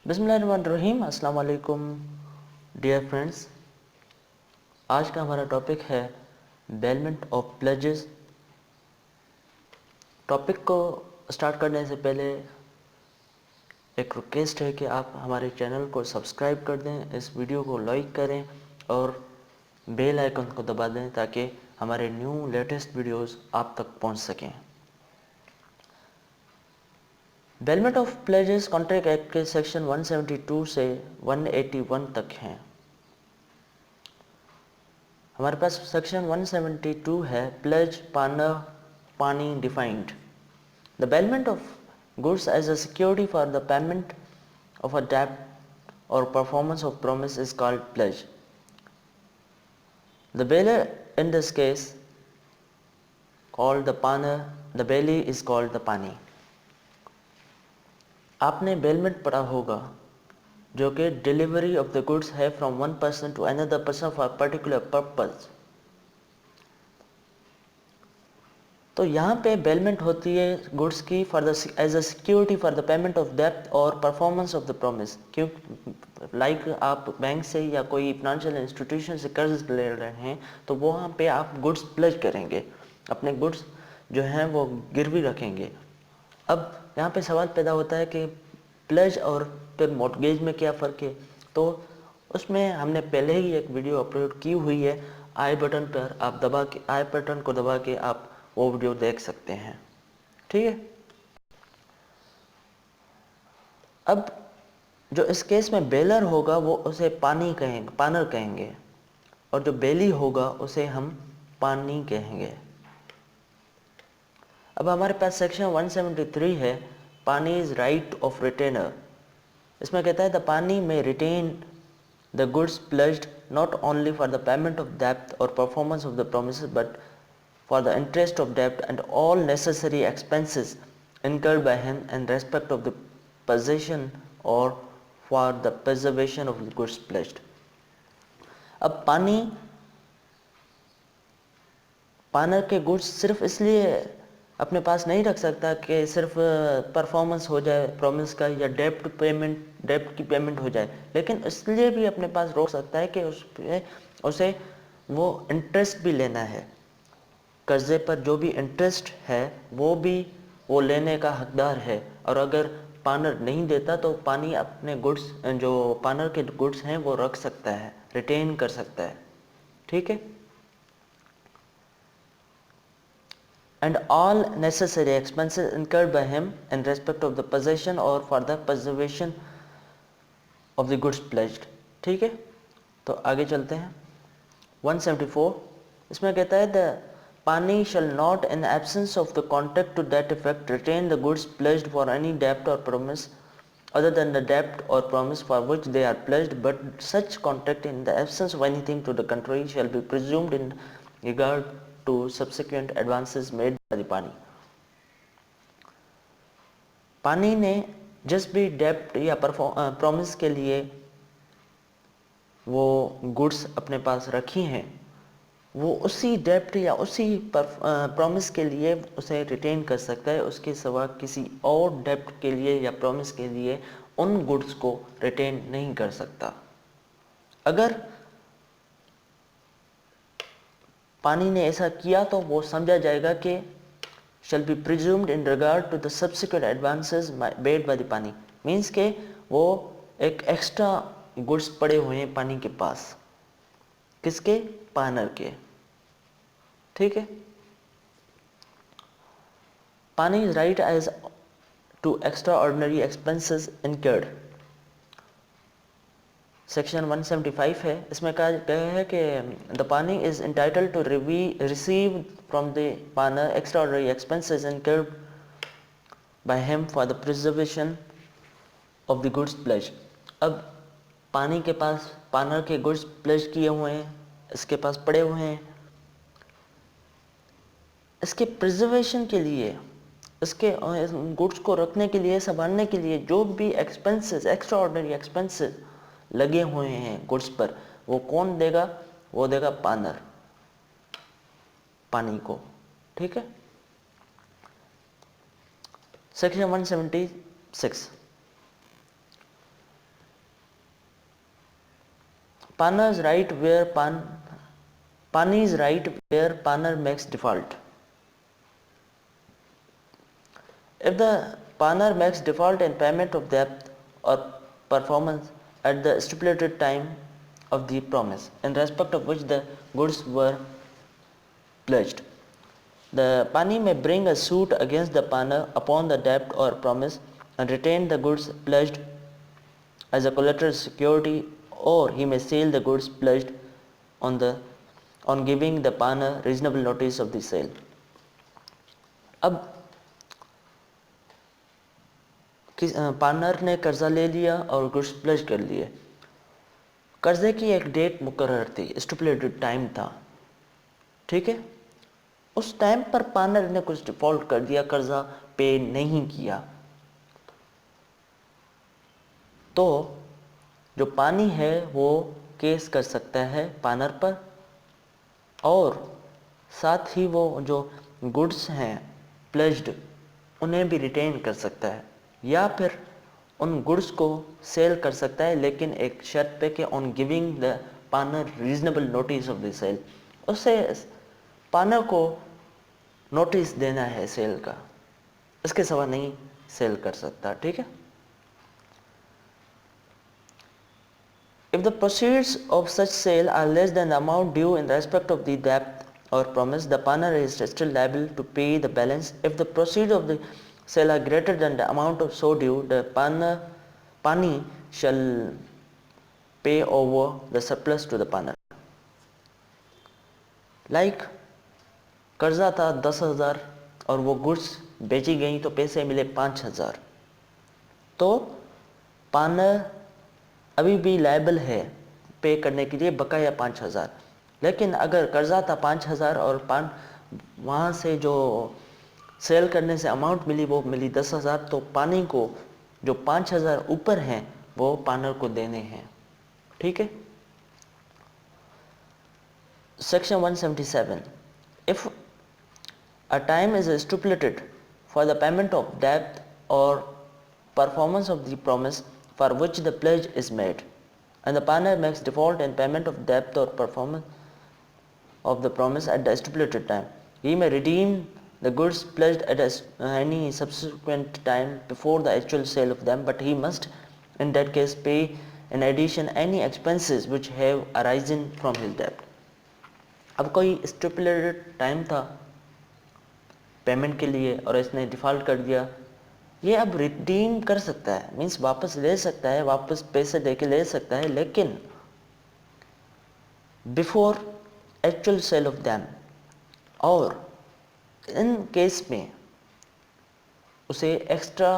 बिस्मिल्लाहिर्रहमानिर्रहीम। अस्सलाम वालेकुम डियर फ्रेंड्स। आज का हमारा टॉपिक है बेलमेंट ऑफ प्लेजेस। टॉपिक को स्टार्ट करने से पहले एक रिक्वेस्ट है कि आप हमारे चैनल को सब्सक्राइब कर दें, इस वीडियो को लाइक करें और बेल आइकन को दबा दें ताकि हमारे न्यू लेटेस्ट वीडियोस आप तक पहुंच सकें। Bailment of pledges contract act के सेक्शन 172 से 181 तक हैं। हमारे पास सेक्शन 172 है pledge partner pawnee defined. The bailment of goods as a security for the payment of a debt or performance of promise is called pledge. The bailor in this case called the paner, the bailee is called the pani. आपने bailment पढ़ा होगा जो कि delivery of the goods है from one person to another person for particular purpose. तो यहाँ पे bailment होती है गुड्स की for the as a security for the payment of डेब्ट और परफॉर्मेंस ऑफ द प्रॉमिस। क्यों लाइक आप बैंक से या कोई फाइनेंशियल इंस्टीट्यूशन से कर्ज ले रहे हैं तो वहाँ पे आप गुड्स प्लेज करेंगे, अपने गुड्स जो हैं वो गिरवी रखेंगे। अब यहाँ पे सवाल पैदा होता है कि प्लेज और फिर मॉर्टगेज में क्या फ़र्क है। तो उसमें हमने पहले ही एक वीडियो अपलोड की हुई है, आई बटन पर आप दबा के आई बटन को दबा के आप वो वीडियो देख सकते हैं। ठीक है। अब जो इस केस में बेलर होगा वो उसे पानी कहेंगे, पानर कहेंगे, और जो बेली होगा उसे हम पानी कहेंगे। अब हमारे पास सेक्शन 173 है pawnee is right of retainer. इसमें कहता है the pawnee may retain the goods pledged not only for the payment of डेब्ट और performance of the promises but for the interest of debt and all necessary expenses incurred by him in respect of the possession or for the preservation of the goods pledged. अब पानर के goods सिर्फ इसलिए अपने पास नहीं रख सकता कि सिर्फ परफॉर्मेंस हो जाए प्रॉमिस का या डेप्ट की पेमेंट हो जाए, लेकिन इसलिए भी अपने पास रोक सकता है कि उसे वो इंटरेस्ट भी लेना है। कर्जे पर जो भी इंटरेस्ट है वो लेने का हकदार है, और अगर पानर नहीं देता तो पानी अपने गुड्स जो पानर के गुड्स हैं वो रख सकता है, रिटेन कर सकता है। ठीक है। And all necessary expenses incurred by him in respect of the possession और for the preservation of the goods pledged. ठीक है। तो आगे चलते हैं 174। इसमें कहता है the Pani shall not, in absence of the contract to that effect, retain the goods pledged for any debt or promise other than the debt or promise for which they are pledged, but such contract, in the absence of anything to the contrary, shall be presumed in regard to subsequent advances made by the Pani. पानी ने जिस भी डेप्ट या promise के लिए वो goods अपने पास रखी हैं वो उसी डेप्ट या उसी प्रॉमिस के लिए उसे रिटेन कर सकता है, उसके सिवा किसी और डेप्ट के लिए या प्रॉमिस के लिए उन गुड्स को रिटेन नहीं कर सकता। अगर पानी ने ऐसा किया तो वो समझा जाएगा कि shall be presumed in regard to the subsequent advances made by the पानी, मीन्स के वो एक एक्स्ट्रा गुड्स पड़े हुए हैं पानी के पास, किसके, पानर के। ठीक है। Pawnee is right as to extraordinary expenses incurred. Section 175 है, इसमें कहा गया है कि the pawnee is entitled to receive from the pawnor extraordinary expenses incurred by him for the preservation of the goods pledge. अब pawnee के पास पानर के goods pledge किए हुए हैं, इसके पास पड़े हुए हैं, इसके प्रिजर्वेशन के लिए, इसके गुड्स को रखने के लिए, संभालने के लिए जो भी एक्सपेंसेस, एक्स्ट्रा ऑर्डिनरी एक्सपेंसेस लगे हुए हैं गुड्स पर, वो कौन देगा, वो देगा पानर, पानी को। ठीक है। Section 176 Paner's right where Pane's right where Paner makes default. If the Paner makes default in payment of debt or performance at the stipulated time of the promise in respect of which the goods were pledged, the Pani may bring a suit against the Paner upon the debt or promise and retain the goods pledged as a collateral security, or he may sell the goods pledged on giving the Paner reasonable notice of the sale. अब partner ने कर्जा ले लिया और goods pledge कर लिए। कर्जे की एक डेट मुकर्रर थी, स्टिपुलेटेड टाइम था, ठीक है। उस टाइम पर पार्टनर ने कुछ डिफॉल्ट कर दिया, कर्जा पे नहीं किया, तो जो पानी है वो केस कर सकता है पार्टनर पर, और साथ ही वो जो गुड्स हैं प्लेज्ड उन्हें भी रिटेन कर सकता है, या फिर उन गुड्स को सेल कर सकता है, लेकिन एक शर्त पे कि on giving the partner reasonable notice of the sale, उससे पार्टनर को नोटिस देना है सेल का, इसके सिवा नहीं सेल कर सकता, ठीक है। If the proceeds of such sale are less than the amount due in respect of the debt or promise, the partner is still liable to pay the balance. If the proceeds of the sale are greater than the amount of so due, the pani shall pay over the surplus to the partner. Like कर्जा था 10,000 और वो goods बेची गई तो पैसे मिले 5,000, तो पार्टनर अभी भी लायबल है पे करने के लिए बकाया 5,000। लेकिन अगर कर्जा था 5,000 और वहाँ से जो सेल करने से अमाउंट मिली वो मिली 10,000, तो पानी को जो 5,000 ऊपर हैं वो पार्टनर को देने हैं, ठीक है। Section 177, if a time is stipulated for the payment of debt or performance of the promise for which the pledge is made, and the partner makes default in payment of debt or performance of the promise at the stipulated time, he may redeem the goods pledged at any subsequent time before the actual sale of them, but he must in that case pay in addition any expenses which have arisen from his debt. अब कोई stipulated time था payment के लिए और इसने default कर दिया, ये अब रिडीम कर सकता है, मीन्स वापस ले सकता है, वापस पैसे दे के ले सकता है, लेकिन before actual sale of them, और इन केस में उसे एक्स्ट्रा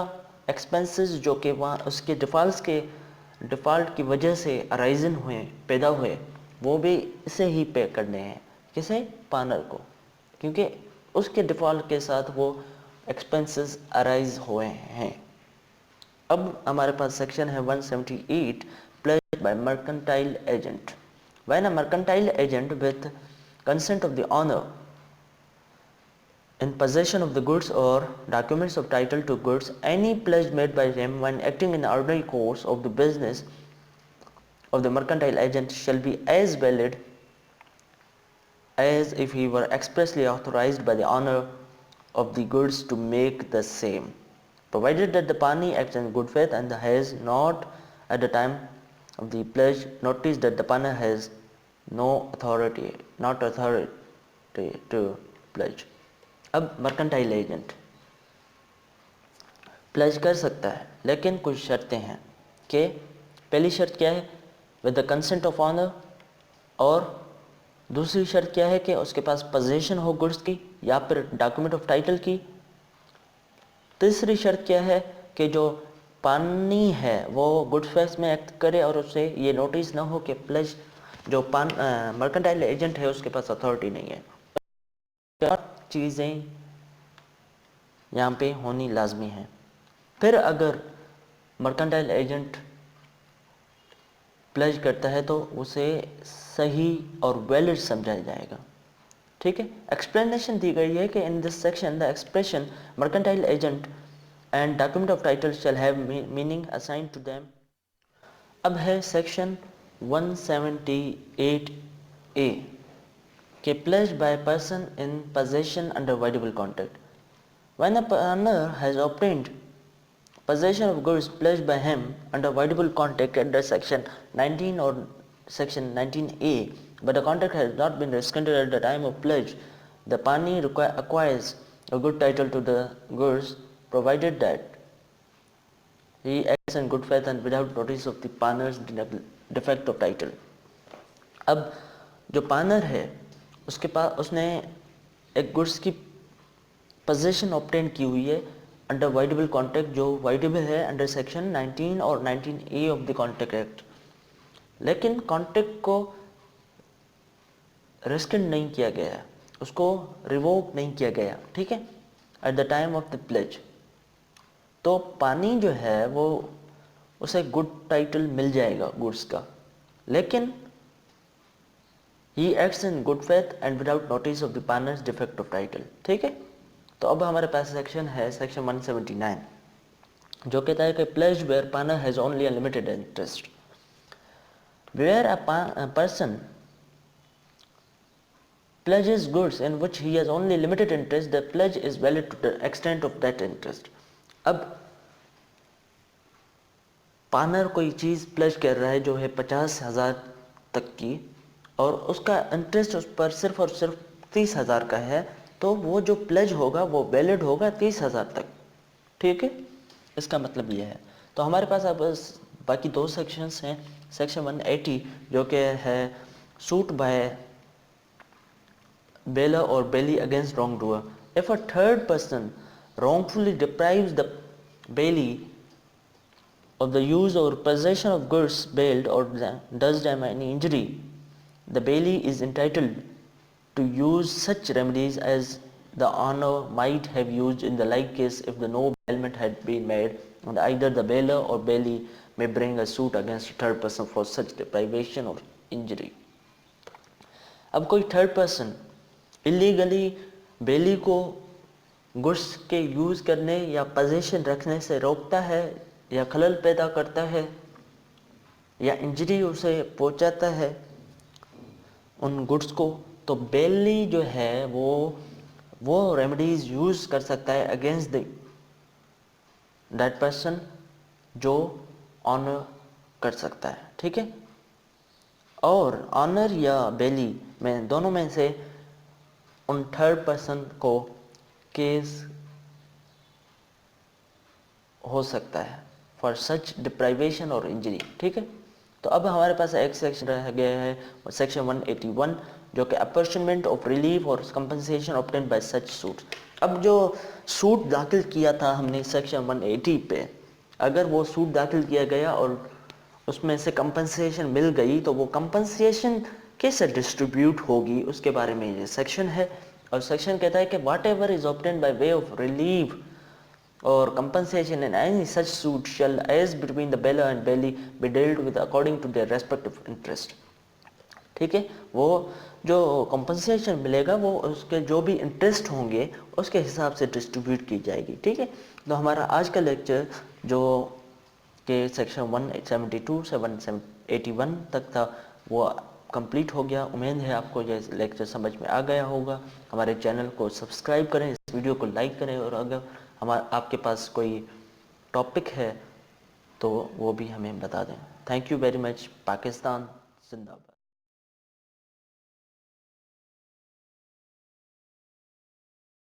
एक्सपेंसेस जो कि वहाँ उसके डिफ़ॉल्ट की वजह से अराइजन हुए, पैदा हुए, वो भी इसे ही पे करने हैं, किसे, पार्टनर को, क्योंकि उसके डिफ़ॉल्ट के साथ वो एक्सपेंसेस अराइज हुए हैं। अब हमारे पास सेक्शन है 178, pledge by mercantile agent. When a mercantile agent with consent of the owner in possession of the goods or documents of title to goods, any pledge made by him when acting in the ordinary course of the business of the mercantile agent shall be as valid as if he were expressly authorized by the owner of the goods to make the same, provided that the party acts in good faith and has not at the time of the pledge noticed that the partner has not authority to pledge. अब mercantile agent pledge कर सकता है, लेकिन कुछ शर्तें हैं कि पहली शर्त क्या है, with the consent of owner, और दूसरी शर्त क्या है कि उसके पास पोजीशन हो गुड्स की या फिर डॉक्यूमेंट ऑफ टाइटल की। तीसरी शर्त क्या है कि जो पानी है वो गुड्स फैक्स में एक्ट करे और उसे ये नोटिस ना हो कि प्लेज जो मर्केंटाइल एजेंट है उसके पास अथॉरिटी नहीं है। चार चीज़ें यहाँ पे होनी लाजमी हैं। फिर अगर मर्केंटाइल एजेंट प्लेज करता है तो उसे सही और वैलिड समझा जाएगा, ठीक है। एक्सप्लेनेशन दी गई है कि in this section the expression mercantile agent and document of title shall have meaning assigned to them. अब है सेक्शन 178A के pledged by a person in possession under voidable contract. When a partner has obtained possession of goods pledged by him under voidable contract under section 19 or section 19A, but the contract has not been rescinded at the time of pledge, the party acquires a good title to the goods provided that he acts in good faith and without notice of the partner's defect of title. अब जो partner है उसके पास उसने एक goods की position obtain की हुई है अंडर वाइडेबल कॉन्ट्रैक्ट, जो वाइडेबल है अंडर सेक्शन 19 और 19A of the contract act, लेकिन कॉन्ट्रैक्ट को रेस्किंड नहीं किया गया, उसको रिवोक नहीं किया गया, ठीक है, at the time of the pledge. तो पानी जो है वो उसे गुड टाइटल मिल जाएगा गुड्स का, लेकिन he acts in good faith and without notice of the partners defect of title, ठीक है। तो अब हमारे पास सेक्शन है सेक्शन 179 जो कहता है कि pledge where partner has only unlimited interest, where a person pledges goods in which he has only limited interest, the pledge is valid to the extent of that interest. अब partner कोई चीज़ pledge कर रहा है जो है 50,000 तक की और उसका इंटरेस्ट उस पर सिर्फ और सिर्फ 30,000 का है, तो वो जो प्लेज होगा वो वैलिड होगा 30,000 तक, ठीक है। इसका मतलब ये है। तो हमारे पास अब बाकी दो सेक्शंस हैं। सेक्शन 180 जो कि है suit by bailor or bailee against wrongdoer. If a third person wrongfully deprives the bailee of the use or possession of goods bailed or does them any injury, the bailee is entitled to use such remedies as the owner might have used in the like case if the no bailment had been made, and either the bailor or bailee may bring a suit against a third person for such deprivation or injury. अब कोई third person illegally बेली को goods के use करने या position रखने से रोकता है या खलल पैदा करता है या इंजरी उसे पहुंचाता है उन गुड्स को, तो बेली जो है वो रेमेडीज यूज़ कर सकता है अगेंस्ट दैट पर्सन जो ऑनर कर सकता है, ठीक है। और ऑनर या बेली में दोनों में से उन थर्ड पर्सन को केस हो सकता है फॉर सच डिप्राइवेशन और इंजरी, ठीक है। तो अब हमारे पास एक सेक्शन रह गया है सेक्शन 181 जो कि अपॉर्चुनमेंट ऑफ रिलीफ और compensation obtained by such suit. अब जो सूट दाखिल किया था हमने सेक्शन 180 पे, अगर वो सूट दाखिल किया गया और उसमें से कंपनसेशन मिल गई तो वो कंपनसेशन कैसे डिस्ट्रीब्यूट होगी उसके बारे में ये सेक्शन है। और सेक्शन कहता है कि whatever is obtained by way of relief और compensation in any such suit shall as between the bailor and bailee be dealt with according to their respective interest, ठीक है। वो जो कंपनसेशन मिलेगा वो उसके जो भी इंटरेस्ट होंगे उसके हिसाब से डिस्ट्रीब्यूट की जाएगी, ठीक है। तो हमारा आज का लेक्चर जो कि सेक्शन 172 से 181 तक था वो कंप्लीट हो गया। उम्मीद है आपको ये लेक्चर समझ में आ गया होगा। हमारे चैनल को सब्सक्राइब करें, इस वीडियो को लाइक करें और अगर आपके पास कोई टॉपिक है तो वो भी हमें बता दें। Thank you very much. Pakistan जिंदाबाद।